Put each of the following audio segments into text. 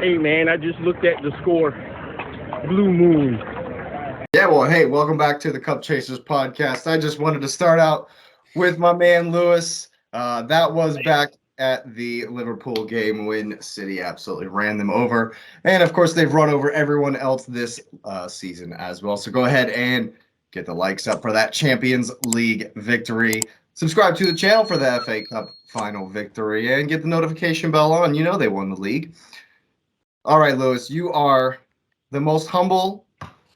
Hey, man, I just looked at the score. Blue Moon. Yeah, well, hey, welcome back to the Cup Chasers podcast. I just wanted to start out with my man Lewis. That was back at the Liverpool game when City absolutely ran them over. And of course, they've run over everyone else this season as well. So go ahead and get the likes up for that Champions League victory. Subscribe to the channel for the FA Cup final victory and get the notification bell on. You know they won the league. All right, Lewis, you are the most humble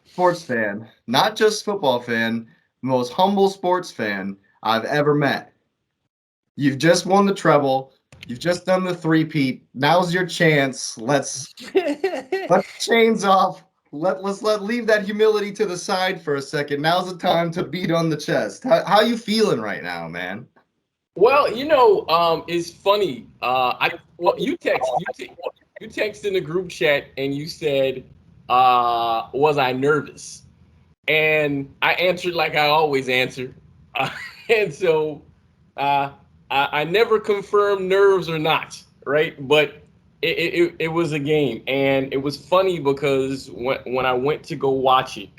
sports fan, not just football fan, most humble sports fan I've ever met. You've just won the treble. You've just done the three-peat. Now's your chance. Let's let chains off. Let's leave that humility to the side for a second. Now's the time to beat on the chest. How you feeling right now, man? Well, it's funny. You texted in the group chat and you said, was I nervous? And I answered like I always answer. And so I never confirmed nerves or not, right? But it was a game. And it was funny because when I went to go watch it,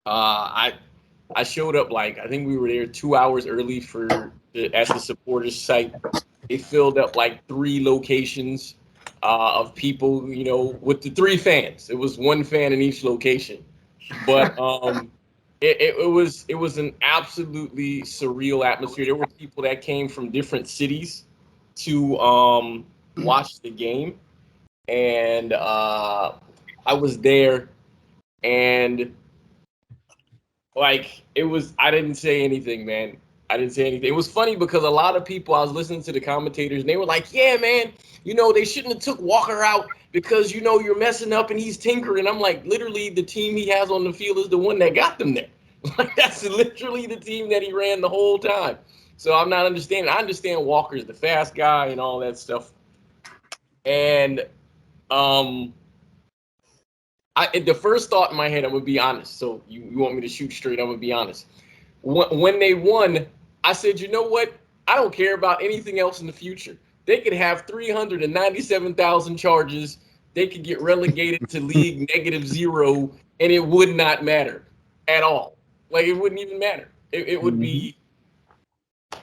I showed up I think we were there 2 hours early at the supporters site. It filled up 3 locations of people, with the 3 fans. It was 1 fan in each location, but it was an absolutely surreal atmosphere. There were people that came from different cities to watch the game, and I was there, and I didn't say anything, man. I didn't say anything. It was funny because a lot of people, I was listening to the commentators and they were like, yeah, man, they shouldn't have took Walker out because, you're messing up and he's tinkering. I'm like, literally the team he has on the field is the one that got them there. That's literally the team that he ran the whole time. So I'm not understanding. I understand Walker's the fast guy and all that stuff. And the first thought in my head, I'm going to be honest. So you want me to shoot straight, I'm going to be honest. When they won, I said, you know what? I don't care about anything else in the future. They could have 397,000 charges. They could get relegated to league -0, and it would not matter at all. It wouldn't even matter. It would be,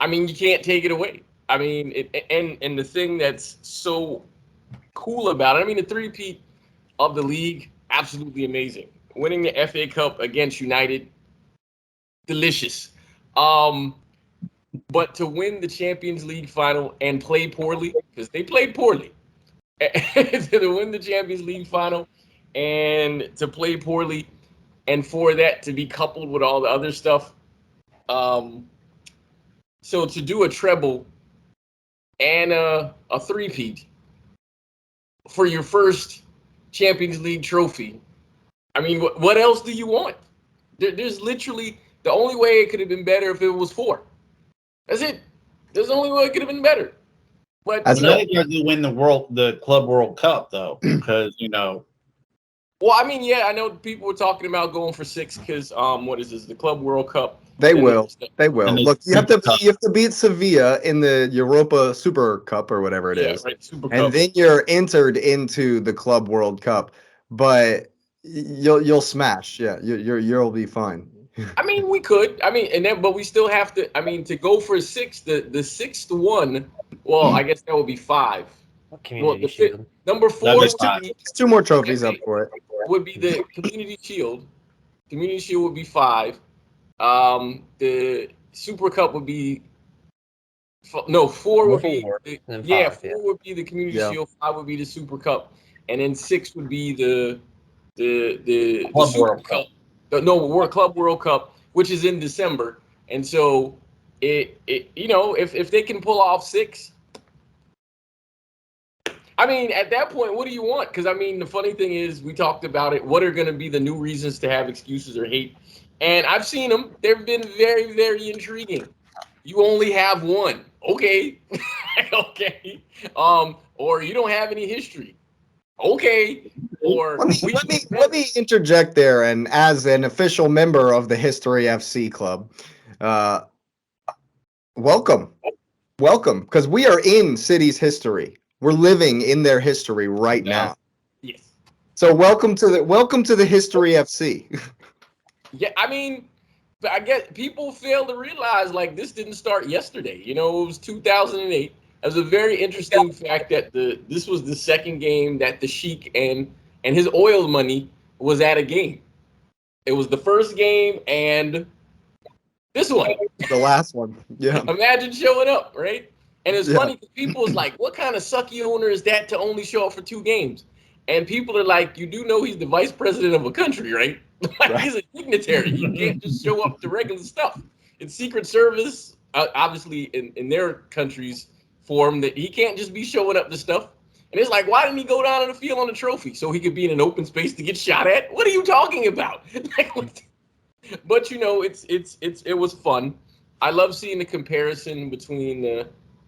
you can't take it away. And the thing that's so cool about it, the three-peat of the league, absolutely amazing. Winning the FA Cup against United, delicious. But to win the Champions League final and play poorly, because they played poorly, to win the Champions League final and to play poorly, and for that to be coupled with all the other stuff. So to do a treble and a three-peat for your first Champions League trophy, what else do you want? There's literally, the only way it could have been better if it was 4. That's it. There's the only way it could have been better. But I think you have to win the Club World Cup though, because Well, yeah, I know people were talking about going for 6 because what is this? The Club World Cup. They will. Look, you have to beat Sevilla in the Europa Super Cup or whatever it is, right, Super and Cup. then you're entered into the Club World Cup. But you'll smash. Yeah, you'll be fine. We could. But we still have to. To go for 6, the 6th one. Well, I guess that would be 5. Number 4 would be 2 more trophies up for it. Would be the Community Shield. Community Shield would be 5. The Super Cup would be 4 would be 4 would be the Community Shield, 5 would be the Super Cup, and then 6 would be the Club Super World Cup. Club World Cup, which is in December. And so if they can pull off 6, at that point, what do you want? Because the funny thing is, we talked about it. What are going to be the new reasons to have excuses or hate? And I've seen them. They've been very, very intriguing. You only have 1. Okay. Okay. Or you don't have any history. Okay. Or let me interject there, and as an official member of the History FC Club, welcome, because we are in City's history. We're living in their history right now. So welcome to the History FC. Yeah, I mean, but I guess people fail to realize like this didn't start yesterday. You know, it was 2008. It was a very interesting fact that this was the second game that the Sheik and his oil money was at a game. It was the first game and this one. The last one. Yeah. Imagine showing up, right? And it's Yeah. funny because people's like, what kind of sucky owner is that to only show up for 2 games? And people are like, you do know he's the vice president of a country, right? Like Right. he's a dignitary. You can't just show up to regular stuff. It's Secret Service, obviously in their country's form, that he can't just be showing up to stuff. And it's like, why didn't he go down on the field on a trophy so he could be in an open space to get shot at? What are you talking about? Like, but you know, it was fun. I love seeing the comparison between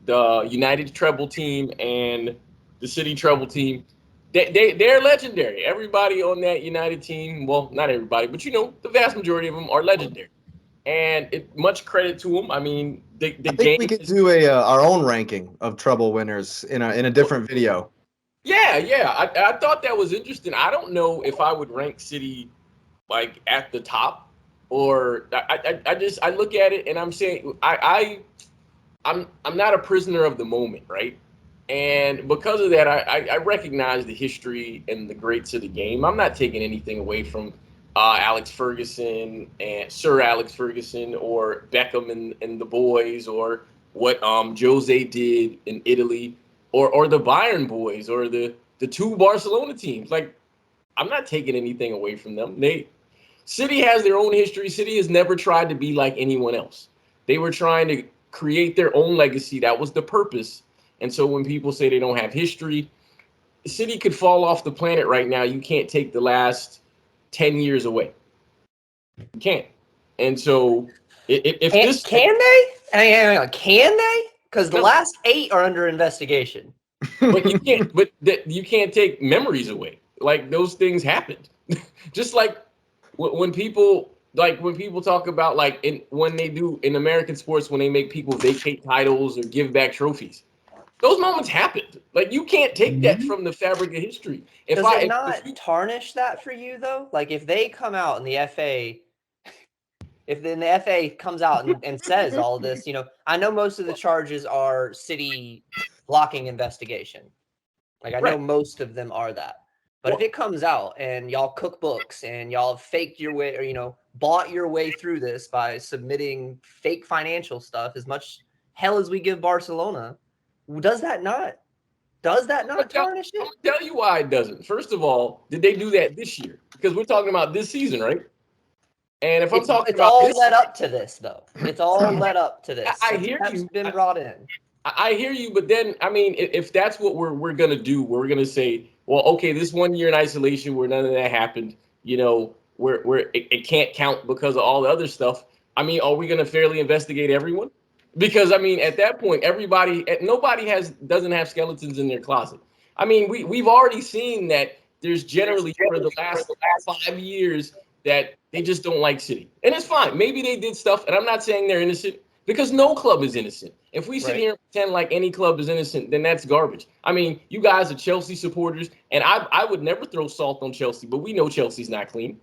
the United Treble team and the City Treble team. They're legendary. Everybody on that United team, well, not everybody, but you know, the vast majority of them are legendary. And much credit to them. I mean, the I think game we could is, do our own ranking of Treble winners in a different video. yeah. I thought that was interesting. I don't know if I would rank City like at the top, or I look at it and I'm saying I'm not a prisoner of the moment, right? And because of that, I recognize the history and the greats of the game. I'm not taking anything away from Alex Ferguson and Sir Alex Ferguson or Beckham and the boys, or what Jose did in Italy, or the Bayern boys, or the two Barcelona teams. Like, I'm not taking anything away from them. City has their own history. City has never tried to be like anyone else. They were trying to create their own legacy. That was the purpose. And so when people say they don't have history, City could fall off the planet right now. You can't take the last 10 years away. You can't. And so if this can they? Hang on, can they? Because the No. last 8 are under investigation. but you can't you can't take memories away. Like, those things happened. Just like when people talk about when they do in American sports, when they make people vacate titles or give back trophies, those moments happened. Like, you can't take that from the fabric of history. Does it not tarnish that for you though? Like, if they come out in the FA, if then the FA comes out and says all of this, you know, I know most of the charges are City blocking investigation. Like, I know most of them are that. But if it comes out and y'all cook books and y'all faked your way, or, you know, bought your way through this by submitting fake financial stuff, as much hell as we give Barcelona, does that not tarnish it? I'll tell you why it doesn't. First of all, did they do that this year? Because we're talking about this season, right? And if I'm talking about all this, led up to this, though. It's all led up to this. I hear That's you. been brought in. I hear you, but then, I mean, if that's what we're gonna do, we're gonna say, well, okay, this 1 year in isolation where none of that happened, you know, it can't count because of all the other stuff. I mean, are we gonna fairly investigate everyone? Because I mean, at that point, nobody doesn't have skeletons in their closet. I mean, we've already seen that there's generally for the last 5 years that they just don't like City, and it's fine. Maybe they did stuff, and I'm not saying they're innocent, because no club is innocent. If we sit here and pretend like any club is innocent, then that's garbage. I mean, you guys are Chelsea supporters, and I would never throw salt on Chelsea, but we know Chelsea's not clean.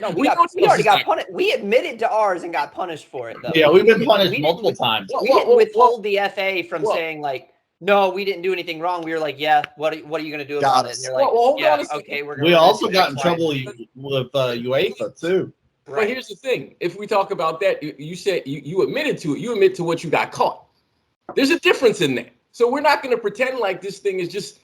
No, we already got punished. We admitted to ours and got punished for it, though. Yeah, we've been punished multiple times. We didn't withhold the FA from saying, like, no, we didn't do anything wrong. We were like, yeah, what are you going to do about it? And they're like, hold yeah, on a second. okay, we're going We also got in trouble with UEFA too. But here's the thing: if we talk about that, you said you admitted to it. You admit to what you got caught. There's a difference in that. So we're not going to pretend like this thing is just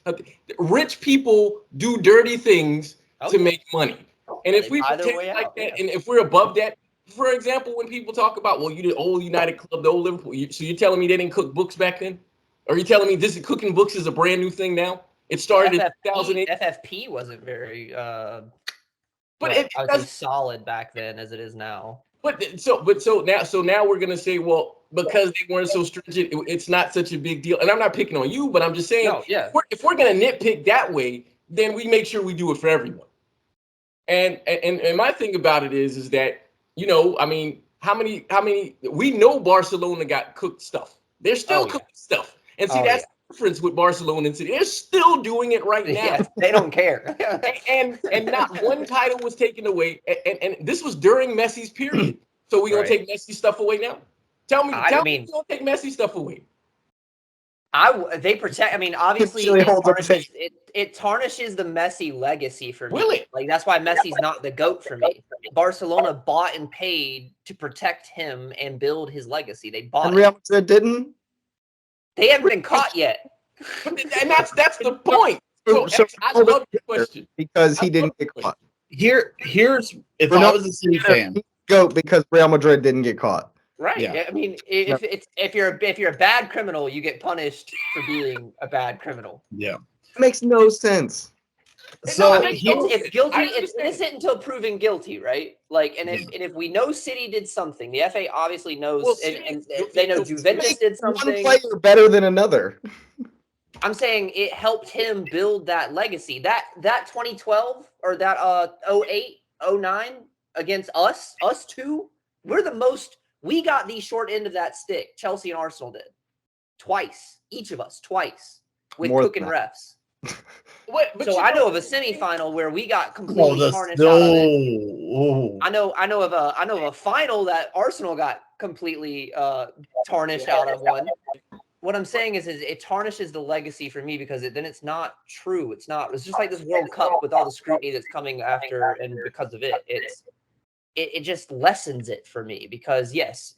rich people do dirty things to make money. And if we pretend like that, and if we're above that, for example, when people talk about, well, you the old United Club, the old Liverpool, so you're telling me they didn't cook books back then? Or are you telling me this cooking books is a brand new thing now? It started in 2008. FFP wasn't very but it was solid back then as it is now. But now we're gonna say, well, because they weren't so stringent, it's not such a big deal. And I'm not picking on you, but I'm just saying, if we're gonna nitpick that way, then we make sure we do it for everyone. And my thing about it is that, you know, I mean, how many we know Barcelona got cooked stuff. They're still cooking stuff. And see, difference with Barcelona and City. They're still doing it right now. Yeah, they don't care. and not one title was taken away. And this was during Messi's period. So we gonna take Messi stuff away now? Tell me we gonna take Messi stuff away. They protect. I mean, obviously, it tarnishes the Messi legacy for me. Will it? Like that's why Messi's not the GOAT for me. Barcelona bought and paid to protect him and build his legacy. They bought. And Real Madrid didn't. They haven't been caught yet. And that's the point. So I love the question because he didn't get caught. Here's if I was a City fan, GOAT because Real Madrid didn't get caught. Right. Yeah. I mean, if you're a bad criminal, you get punished for being a bad criminal. Yeah. It makes no sense. So it's guilty. It's innocent until proven guilty, right? Like, and if we know City did something, the FA obviously knows, and they know Juventus did something. One player better than another. I'm saying it helped him build that legacy. That 2012 or that 08, 09 against us two, we're the most. We got the short end of that stick. Chelsea and Arsenal did twice, each of us twice with cooking refs. So I know of a semifinal where we got completely tarnished out of it. I know of a final that Arsenal got completely tarnished out of one. What I'm saying is it tarnishes the legacy for me because then it's not true. It's just like this World Cup with all the scrutiny that's coming after and because of it. It just lessens it for me because, yes,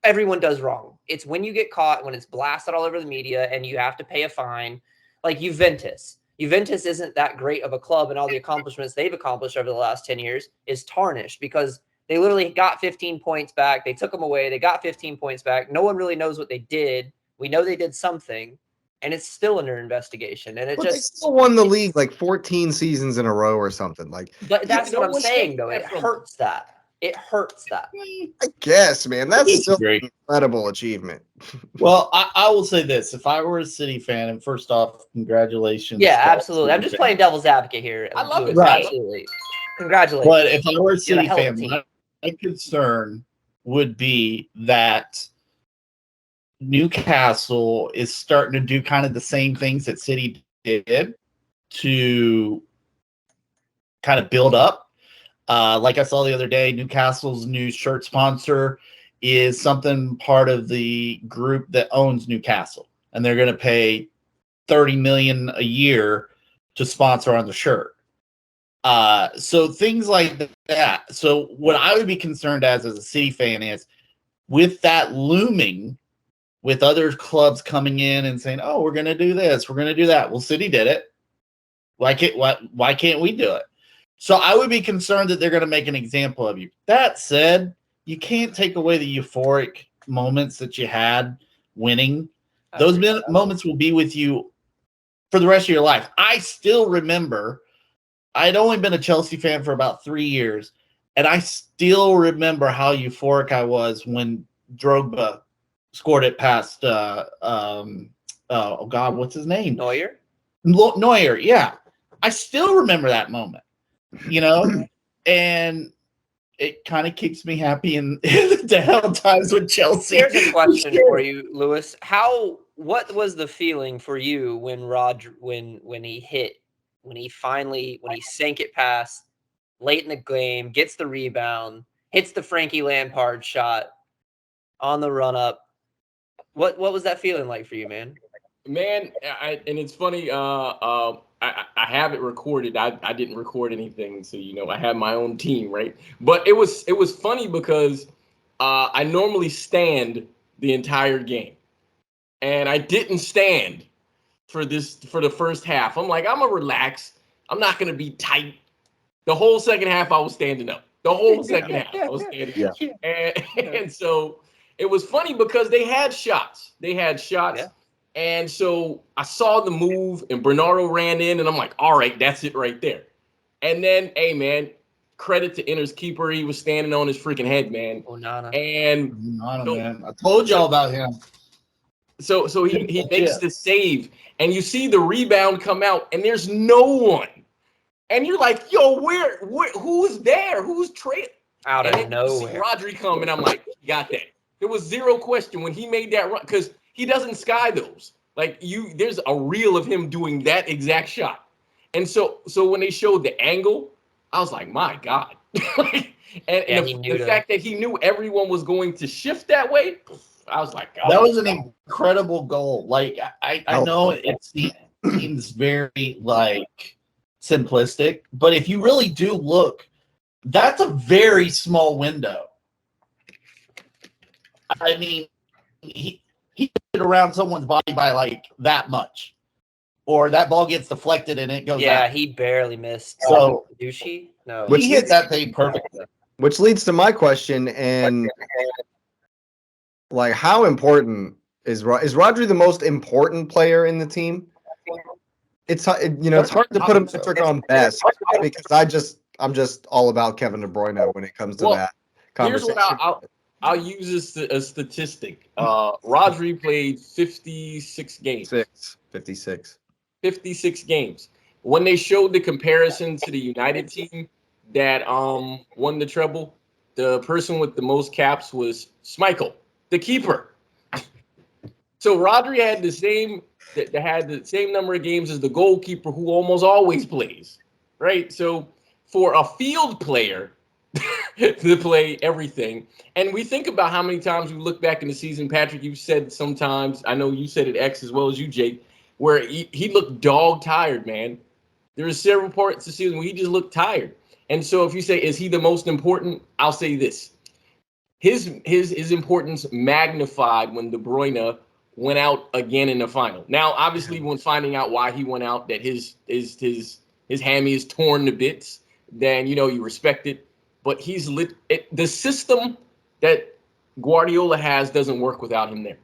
everyone does wrong. It's when you get caught, when it's blasted all over the media and you have to pay a fine. Like Juventus. Juventus isn't that great of a club, and all the accomplishments they've accomplished over the last 10 years is tarnished because they literally got 15 points back. They took them away. They got 15 points back. No one really knows what they did. We know they did something, and it's still under investigation. And they still won the league like 14 seasons in a row or something. But that's what I'm saying, though. It hurts that. It hurts that. I guess, man. That's still an incredible achievement. Well, I will say this. If I were a City fan, and first off, congratulations. Yeah, absolutely. I'm just playing devil's advocate here. I love it. Right. Absolutely. Congratulations. But if I were a City fan, my concern would be that Newcastle is starting to do kind of the same things that City did to kind of build up. Like I saw the other day, Newcastle's new shirt sponsor is something part of the group that owns Newcastle, and they're going to pay $30 million a year to sponsor on the shirt. So things like that. So what I would be concerned as a City fan is with that looming, with other clubs coming in and saying, "Oh, we're going to do this, we're going to do that." Well, City did it. Why can't we do it? So I would be concerned that they're going to make an example of you. That said, you can't take away the euphoric moments that you had winning. Those moments will be with you for the rest of your life. I still remember, I'd only been a Chelsea fan for about 3 years, and I still remember how euphoric I was when Drogba scored it past, oh God, what's his name? Neuer? Neuer, yeah. I still remember that moment. And it kind of keeps me happy in the down times with Chelsea. Here's a question for you, Lewis. What was the feeling for you when when he sank it past late in the game, gets the rebound, hits the Frankie Lampard shot on the run up? What was that feeling like for you, man? Man, and it's funny. I have it recorded. I didn't record anything, so I have my own team, right? But it was funny because I normally stand the entire game, and I didn't stand for the first half. I'm like, I'm gonna relax. I'm not gonna be tight. The whole second half, I was standing up. The whole second half, I was standing up, and so it was funny because they had shots. Yeah. And so I saw the move, and Bernardo ran in, and I'm like, all right, that's it right there. And then, hey, man, credit to Inter's keeper. He was standing on his freaking head, man. Onana. And man. I told y'all about him. So he makes the save, and you see the rebound come out, and there's no one. And you're like, yo, who's there? Who's trailing? Out of nowhere. Rodri come, and I'm like, he got that. There was zero question when he made that run, because he doesn't sky those. Like there's a reel of him doing that exact shot. And so when they showed the angle, I was like, my God. and he the, knew the fact that he knew everyone was going to shift that way, I was like, That oh. was an incredible goal. Like I know it seems very like simplistic, but if you really do look, that's a very small window. I mean, he did it around someone's body by like that much, or that ball gets deflected and it goes Yeah, out. he barely missed. So Ducey? No. Which he hit leads- that thing perfectly. Which leads to my question, and like, how important is Rodri the most important player in the team? It's hard to put a metric on best because I'm just all about Kevin De Bruyne when it comes to Well, that Here's conversation. what I'll use a statistic. Rodri played 56 games. 56. 56 games. When they showed the comparison to the United team that won the treble, the person with the most caps was Schmeichel, the keeper. So Rodri had the same number of games as the goalkeeper, who almost always plays, right? So for a field player to play everything, and we think about how many times we look back in the season, Patrick, you said sometimes, I know you said it X as well as you, Jake, where he looked dog tired, man. There were several parts of the season where he just looked tired. And so if you say, is he the most important? I'll say this. His importance magnified when De Bruyne went out again in the final. Now, obviously, when finding out why he went out, that his hammy is torn to bits, then you respect it. But he's lit. The system that Guardiola has doesn't work without him there.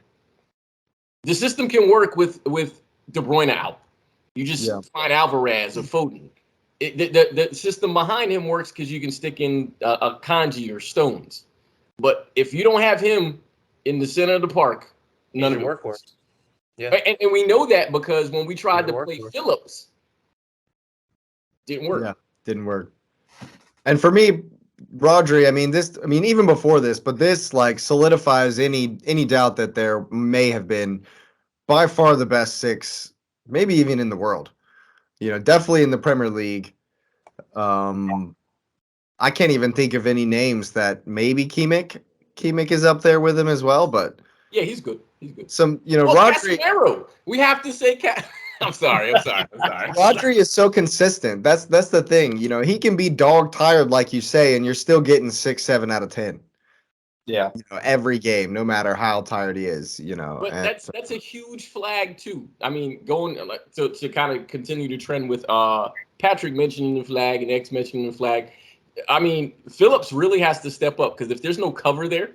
The system can work with De Bruyne out. You just find Alvarez or Foden. The system behind him works because you can stick in a Kanji or Stones. But if you don't have him in the center of the park, none of it works. Yeah, and we know that because when we tried to play Phillips, didn't work. Yeah, didn't work. And for me, Rodri, even before this, but this like solidifies any doubt that there may have been by far the best six, maybe even in the world. Definitely in the Premier League. I can't even think of any names that maybe Kimmich is up there with him as well, but yeah, he's good. He's good. Rodri. Casemiro. We have to say I'm sorry. Rodri is so consistent. That's the thing. He can be dog tired, like you say, and you're still getting 6, 7 out of 10. Yeah. Every game, no matter how tired he is. But that's a huge flag too. I mean, going to kind of continue to trend with Patrick mentioning the flag and X mentioning the flag. I mean, Phillips really has to step up because if there's no cover there,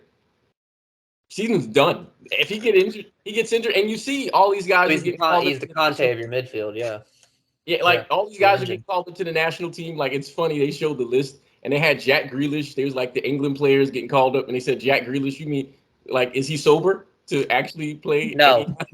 season's done. If he gets injured, and you see all these guys. He's the Conte of your midfield, yeah. Yeah, all these guys are getting called up to the national team. Like, it's funny, they showed the list, and they had Jack Grealish. There was like the England players getting called up, and they said, Jack Grealish, you mean, like, is he sober to actually play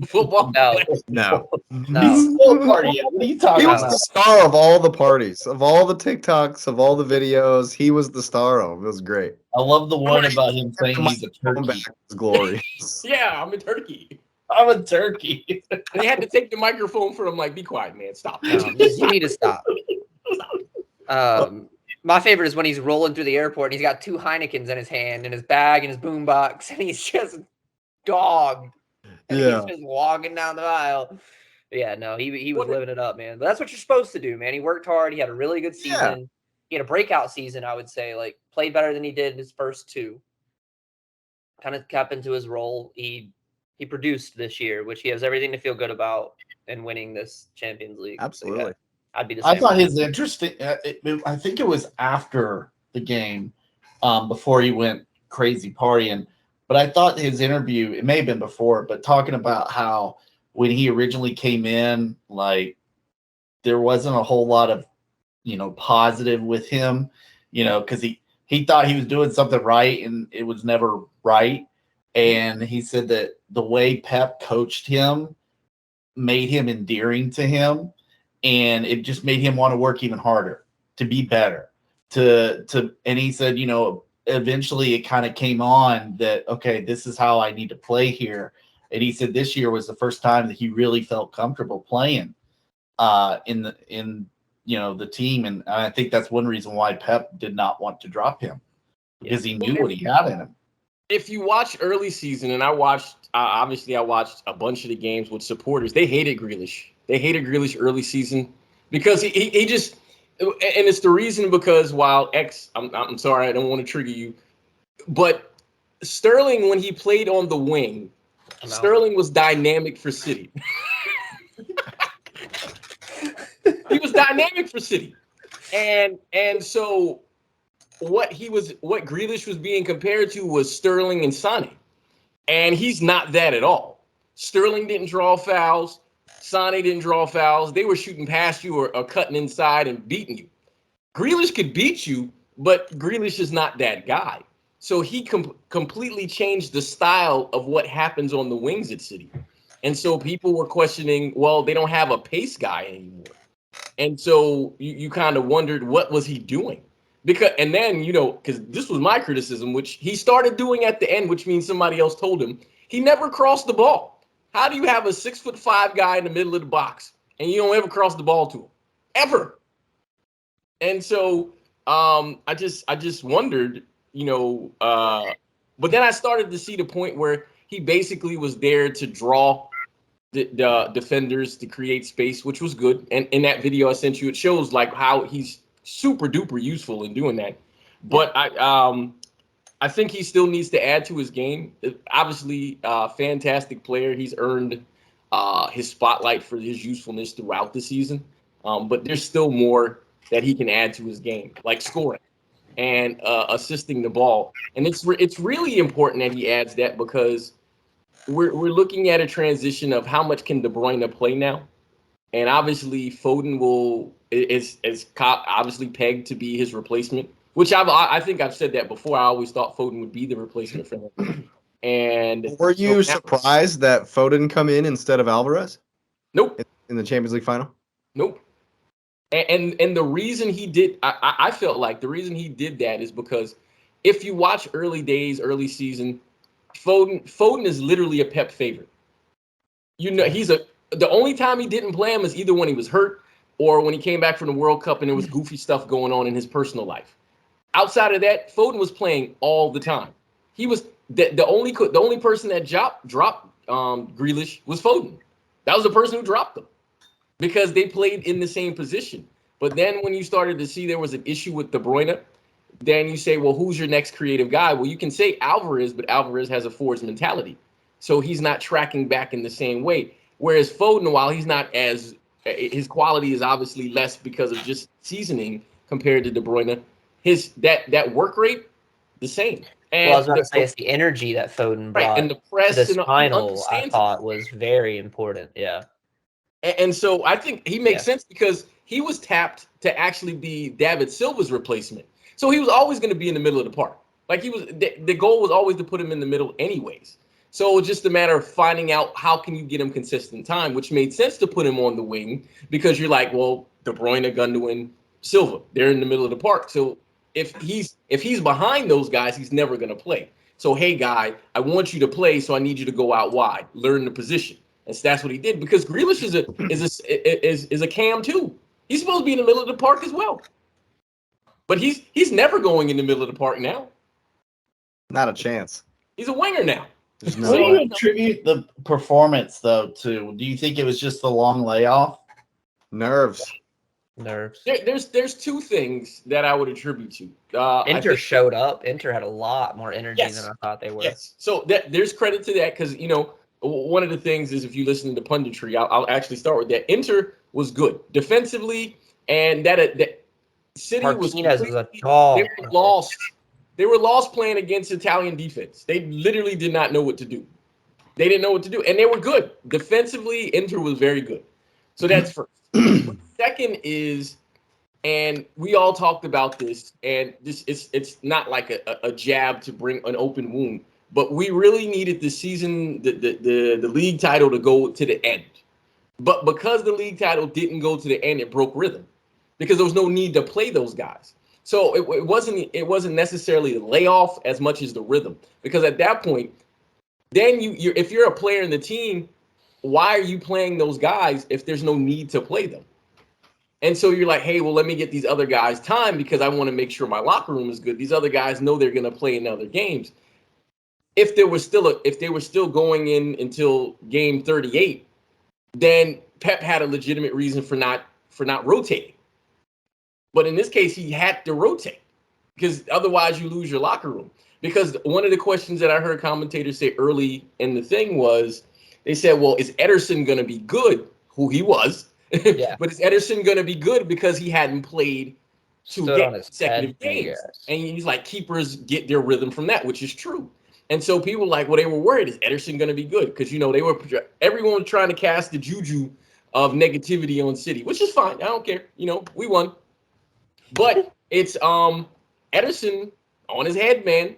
football? No. He's still partying. What are you talking about? He was the star of all the parties, of all the TikToks, of all the videos. He was the star of. It was great. I love the one about him saying he's a turkey. It's glorious. Yeah, I'm a turkey. I'm a turkey. And they had to take the microphone from him, like, be quiet, man. Stop. You need to stop. My favorite is when he's rolling through the airport and he's got 2 Heinekens in his hand and his bag and his boombox, and he's just dogged. And he's just walking down the aisle. Yeah, no, he was living it up, man. But that's what you're supposed to do, man. He worked hard. He had a really good season. Yeah. He had a breakout season, I would say. Like, played better than he did in his first 2. Kind of kept into his role. He produced this year, which he has everything to feel good about in winning this Champions League. Absolutely. So, yeah, I'd be the same. I thought his interesting. I think it was after the game, before he went crazy partying. But I thought his interview, it may have been before, but talking about how when he originally came in, like, there wasn't a whole lot of, positive with him, because he thought he was doing something right and it was never right. And he said that the way Pep coached him made him endearing to him, and it just made him want to work even harder, to be better, and he said, eventually it kind of came on that, okay, this is how I need to play here. And he said this year was the first time that he really felt comfortable playing in the team. And I think that's one reason why Pep did not want to drop him, because he knew what he had in him. If you watch early season, and I watched a bunch of the games with supporters, they hated Grealish. They hated Grealish early season because he just, and it's the reason because while I'm sorry, I don't want to trigger you, but Sterling, when he played on the wing, Sterling was dynamic for City. He was dynamic for City, and so what Grealish was being compared to was Sterling and Sané, and he's not that at all. Sterling didn't draw fouls. Sané didn't draw fouls. They were shooting past you or cutting inside and beating you. Grealish could beat you, but Grealish is not that guy. So he completely changed the style of what happens on the wings at City. And so people were questioning, well, they don't have a pace guy anymore. And so you kind of wondered, what was he doing? And then, because this was my criticism, which he started doing at the end, which means somebody else told him, he never crossed the ball. How do you have a 6'5" guy in the middle of the box and you don't ever cross the ball to him? Ever. And so I just wondered, but then I started to see the point where he basically was there to draw the defenders to create space, which was good. And in that video I sent you, it shows like how he's super duper useful in doing that. But I think he still needs to add to his game. Obviously, fantastic player. He's earned his spotlight for his usefulness throughout the season. But there's still more that he can add to his game, like scoring and assisting the ball. And it's really important that he adds that, because we're looking at a transition of how much can De Bruyne play now. And obviously Foden is obviously pegged to be his replacement, which I think I've said that before. I always thought Foden would be the replacement for him. And were you surprised that Foden come in instead of Alvarez? Nope. In the Champions League final? Nope. And the reason he did, I felt like the reason he did that is because if you watch early season, Foden is literally a Pep favorite. The only time he didn't play him is either when he was hurt or when he came back from the World Cup and there was goofy stuff going on in his personal life. Outside of that, Foden was playing all the time. He was the only person that dropped Grealish was Foden. That was the person who dropped them, because they played in the same position. But then when you started to see there was an issue with De Bruyne, then you say, well, who's your next creative guy? Well, you can say Alvarez, but Alvarez has a forwards mentality. So he's not tracking back in the same way. Whereas Foden, while he's not his quality is obviously less because of just seasoning compared to De Bruyne, that work rate, the same. And I was about to say, it's the energy that Foden brought and the press to this and final, I thought was very important. Yeah. And so I think he makes sense, because he was tapped to actually be David Silva's replacement. So he was always going to be in the middle of the park. Like the goal was always to put him in the middle anyways. So it's just a matter of finding out how can you get him consistent time, which made sense to put him on the wing, because you're like, well, De Bruyne, Gundogan, Silva, they're in the middle of the park. So if he's behind those guys, he's never going to play. So, hey, guy, I want you to play, so I need you to go out wide, learn the position. And so that's what he did, because Grealish is a cam too. He's supposed to be in the middle of the park as well. But he's never going in the middle of the park now. Not a chance. He's a winger now. What do you attribute the performance, though, to? Do you think it was just the long layoff? Nerves. There's two things that I would attribute to. Inter showed up. Inter had a lot more energy than I thought they were. Yes. So there's credit to that, because one of the things is, if you listen to punditry, I'll actually start with that. Inter was good defensively, and that City Martinez was a dog. They were lost. They were lost playing against Italian defense. They literally did not know what to do. They didn't know what to do, and they were good defensively. Inter was very good. So that's first. Second is, and we all talked about this, and it's not like a jab to bring an open wound, but we really needed the league title to go to the end. But because the league title didn't go to the end, it broke rhythm, because there was no need to play those guys. So it wasn't necessarily the layoff as much as the rhythm, because at that point, then if you're a player in the team, why are you playing those guys if there's no need to play them? And so you're like, hey, well, let me get these other guys time because I want to make sure my locker room is good. These other guys know they're going to play in other games. If they were still going in until game 38, then Pep had a legitimate reason for not rotating. But in this case, he had to rotate because otherwise you lose your locker room. Because one of the questions that I heard commentators say early in the thing was, they said, well, is Ederson going to be good? Who he was. Yeah. But is Ederson going to be good because he hadn't played two consecutive games? Yes. And he's like, keepers get their rhythm from that, which is true. And so people like, well, they were worried, is Ederson going to be good? Because, everyone was trying to cast the juju of negativity on City, which is fine. I don't care. We won. But it's Ederson on his head, man.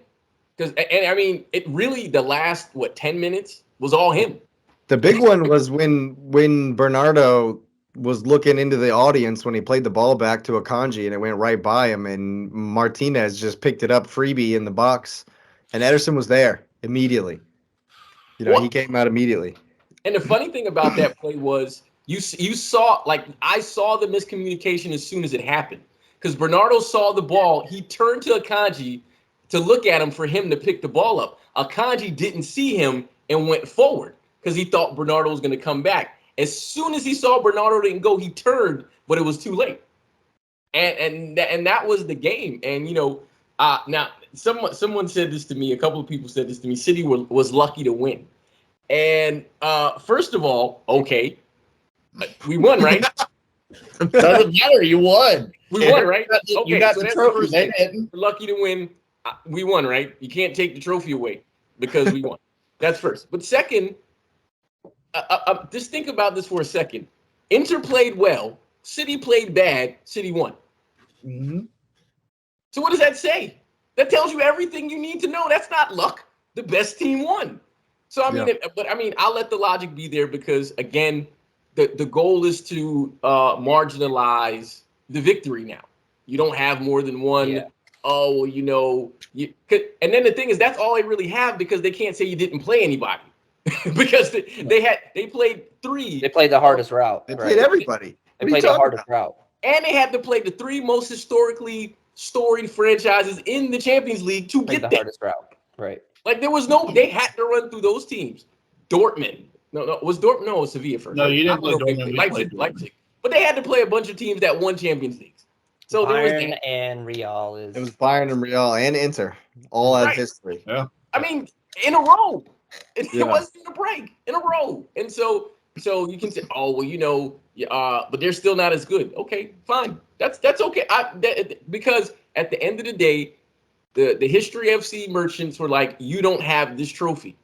Because, and I mean, it really, the last, 10 minutes was all him. The big one was when Bernardo was looking into the audience when he played the ball back to Akanji and it went right by him, and Martinez just picked it up freebie in the box, and Ederson was there immediately. He came out immediately. And the funny thing about that play was you saw, like, I saw the miscommunication as soon as it happened. Because Bernardo saw the ball, he turned to Akanji to look at him for him to pick the ball up. Akanji didn't see him and went forward because he thought Bernardo was going to come back. As soon as he saw Bernardo didn't go, he turned, but it was too late. And that was the game. And, now someone said this to me, a couple of people said this to me, City was lucky to win. And first of all, okay, we won, right? Doesn't matter. You won. We won, right? You got the trophy. They didn't. We're lucky to win. We won, right? You can't take the trophy away because we won. That's first. But second, just think about this for a second. Inter played well. City played bad. City won. Mm-hmm. So what does that say? That tells you everything you need to know. That's not luck. The best team won. So, I mean, I'll let the logic be there because, again, the goal is to marginalize the victory now. You don't have more than one. Yeah. Oh, well, and then the thing is, that's all they really have because they can't say you didn't play anybody because they played three. They played the hardest route. They played everybody. They played the hardest route. And they had to play the three most historically storied franchises in the Champions League to get the there. hardest route. Right. Like they had to run through those teams. Dortmund. No, was Dortmund? No, it was Sevilla first. No, you didn't play Dortmund. Leipzig. But they had to play a bunch of teams that won Champions Leagues. So Bayern and Real It was Bayern and Real and Inter. All have history. Yeah. I mean, in a row. It wasn't a break. In a row. And so you can say, oh, well, but they're still not as good. Okay, fine. That's okay. Because at the end of the day, the History FC merchants were like, you don't have this trophy.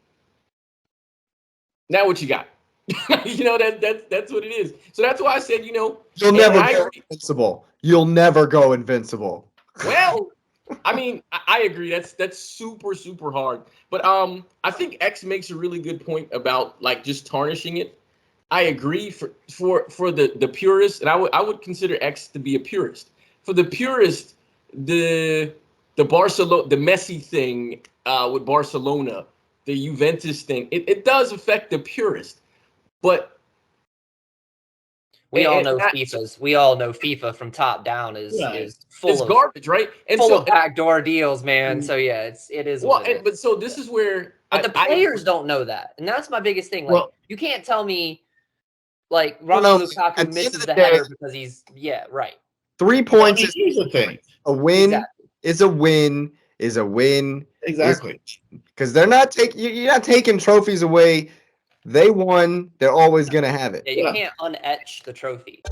Now what you got? That's what it is. So that's why I said, you'll never go invincible. You'll never go invincible. Well, I mean, I agree. That's super, super hard. But I think X makes a really good point about like just tarnishing it. I agree for the purist, and I would consider X to be a purist. For the purist, the Barcelona, the Messi thing with Barcelona, the Juventus thing, it does affect the purist. But we all know FIFA from top down is full of garbage, right? And full of backdoor deals, man. So yeah, it is. Well, but so this is where the players don't know that, and that's my biggest thing. Like, you can't tell me like Romelu Lukaku misses the header because he's right. 3 points is a thing. A win is a win is a win. Exactly. Because they're not you're not taking trophies away. They won. They're always gonna have it. Yeah, you can't unetch the trophy.